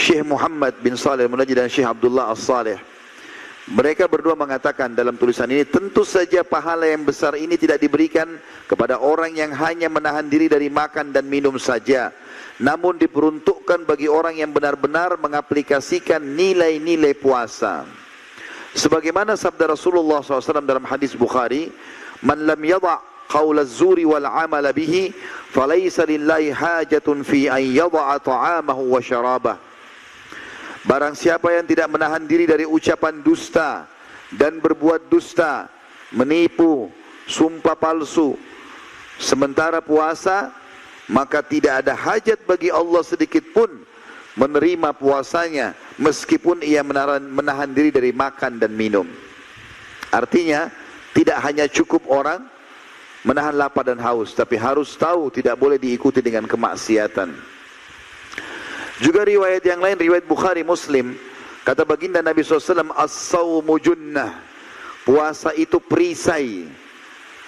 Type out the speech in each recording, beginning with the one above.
Syekh Muhammad bin Saleh Al-Munajjid dan Syekh Abdullah As-Saleh. Mereka berdua mengatakan dalam tulisan ini, tentu saja pahala yang besar ini tidak diberikan kepada orang yang hanya menahan diri dari makan dan minum saja, namun diperuntukkan bagi orang yang benar-benar mengaplikasikan nilai-nilai puasa. Sebagaimana sabda Rasulullah SAW dalam hadis Bukhari, "Man lam yada' qaula az-zuri wal 'amala bihi, falaysa lillahi hajatun fi an yada'a ta'amahu wa syarabah." Barang siapa yang tidak menahan diri dari ucapan dusta dan berbuat dusta, menipu, sumpah palsu, sementara puasa, maka tidak ada hajat bagi Allah sedikit pun menerima puasanya, meskipun ia menahan diri dari makan dan minum. Artinya, tidak hanya cukup orang menahan lapar dan haus, tapi harus tahu tidak boleh diikuti dengan kemaksiatan. Juga riwayat yang lain, riwayat Bukhari Muslim, kata baginda Nabi SAW, "As-sawmu junnah." Puasa itu perisai.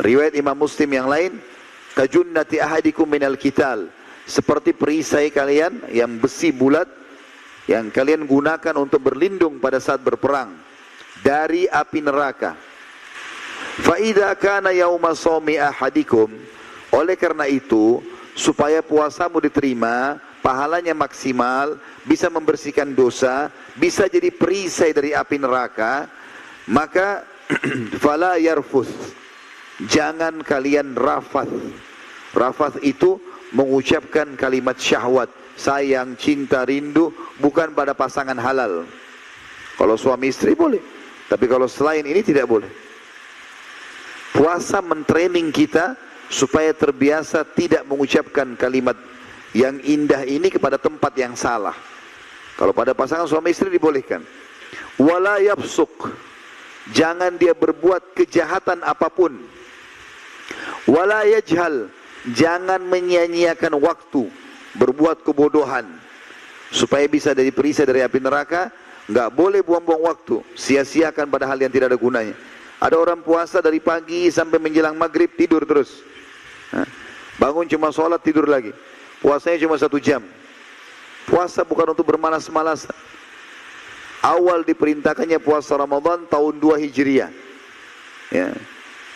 Riwayat Imam Muslim yang lain, "Kajunnati ahadikum minal qital." Seperti perisai kalian yang besi bulat yang kalian gunakan untuk berlindung pada saat berperang dari api neraka. Fa idza kana yauma shaumi ahadikum, oleh karena itu supaya puasamu diterima, pahalanya maksimal, bisa membersihkan dosa, bisa jadi perisai dari api neraka, maka fala yarfuth, jangan kalian rafath. Rafath itu mengucapkan kalimat syahwat, sayang, cinta, rindu, bukan pada pasangan halal. Kalau suami istri boleh, tapi kalau selain ini tidak boleh. Puasa mentraining kita supaya terbiasa tidak mengucapkan kalimat yang indah ini kepada tempat yang salah. Kalau pada pasangan suami istri dibolehkan. Wala yafsuk, jangan dia berbuat kejahatan apapun. Wala yajhal, jangan menyia-nyiakan waktu, berbuat kebodohan. Supaya bisa dari perisai dari api neraka, nggak boleh buang-buang waktu, sia-siakan pada hal yang tidak ada gunanya. Ada orang puasa dari pagi sampai menjelang maghrib tidur terus. Bangun cuma sholat, tidur lagi. Puasanya cuma 1 jam. Puasa bukan untuk bermalas-malasan. Awal diperintahkannya puasa Ramadan tahun 2 Hijriah. Ya.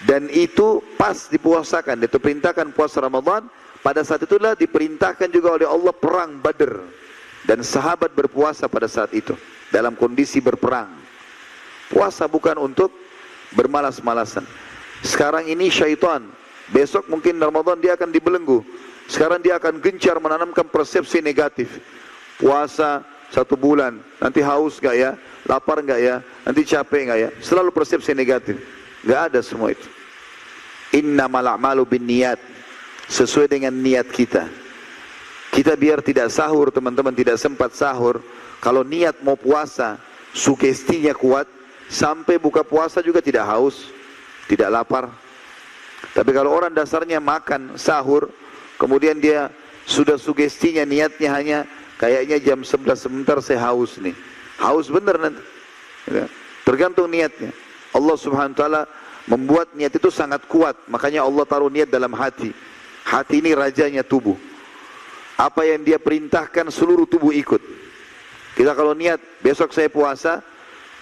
Dan itu pas dipuasakan, diperintahkan puasa Ramadan. Pada saat itulah diperintahkan juga oleh Allah perang Badr. Dan sahabat berpuasa pada saat itu dalam kondisi berperang. Puasa bukan untuk bermalas-malasan. Sekarang ini syaitan, besok mungkin Ramadan dia akan dibelenggu. Sekarang dia akan gencar menanamkan persepsi negatif. Puasa 1 bulan, nanti haus gak ya? Lapar gak ya? Nanti capek gak ya? Selalu persepsi negatif. Gak ada semua itu. Innamal a'malu binniyat, sesuai dengan niat kita. Kita biar tidak sahur, teman-teman, tidak sempat sahur. Kalau niat mau puasa, sugestinya kuat, sampai buka puasa juga tidak haus, tidak lapar. Tapi kalau orang dasarnya makan, sahur, kemudian dia sudah sugestinya, niatnya hanya kayaknya jam 11 sebentar saya haus nih. Haus bener nanti. Tergantung niatnya. Allah Subhanahu wa taala membuat niat itu sangat kuat. Makanya Allah taruh niat dalam hati. Hati ini rajanya tubuh. Apa yang dia perintahkan seluruh tubuh ikut. Kita kalau niat besok saya puasa,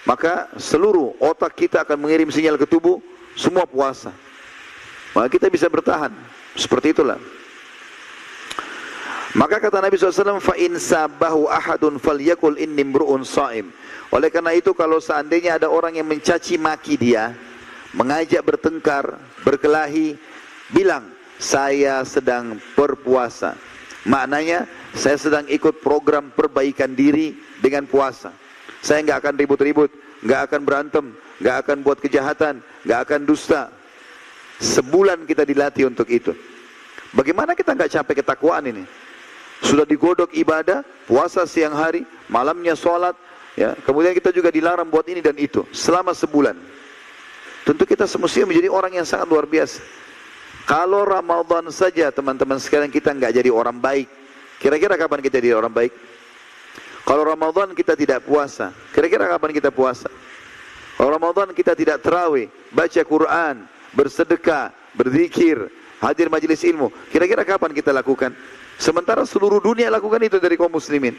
maka seluruh otak kita akan mengirim sinyal ke tubuh, semua puasa. Maka kita bisa bertahan. Seperti itulah. Maka kata Nabi SAW, فَإِنْ سَابَهُ أَحَدٌ فَلْيَكُلْ إِنِّ امْرُؤٌ صَائِمٌ. Oleh karena itu kalau seandainya ada orang yang mencaci maki dia, mengajak bertengkar, berkelahi, bilang, saya sedang berpuasa. Maknanya, saya sedang ikut program perbaikan diri dengan puasa. Saya nggak akan ribut-ribut, nggak akan berantem, nggak akan buat kejahatan, nggak akan dusta. Sebulan kita dilatih untuk itu. Bagaimana kita nggak capek ketakwaan ini? Sudah digodok ibadah, puasa siang hari, malamnya sholat, ya. Kemudian kita juga dilarang buat ini dan itu selama sebulan. Tentu kita semestinya menjadi orang yang sangat luar biasa. Kalau Ramadan saja teman-teman sekalian kita nggak jadi orang baik, kira-kira kapan kita jadi orang baik? Kalau Ramadan kita tidak puasa, kira-kira kapan kita puasa? Kalau Ramadan kita tidak tarawih, baca Quran, bersedekah, berzikir, hadir majelis ilmu, kira-kira kapan kita lakukan? Sementara seluruh dunia lakukan itu dari kaum muslimin.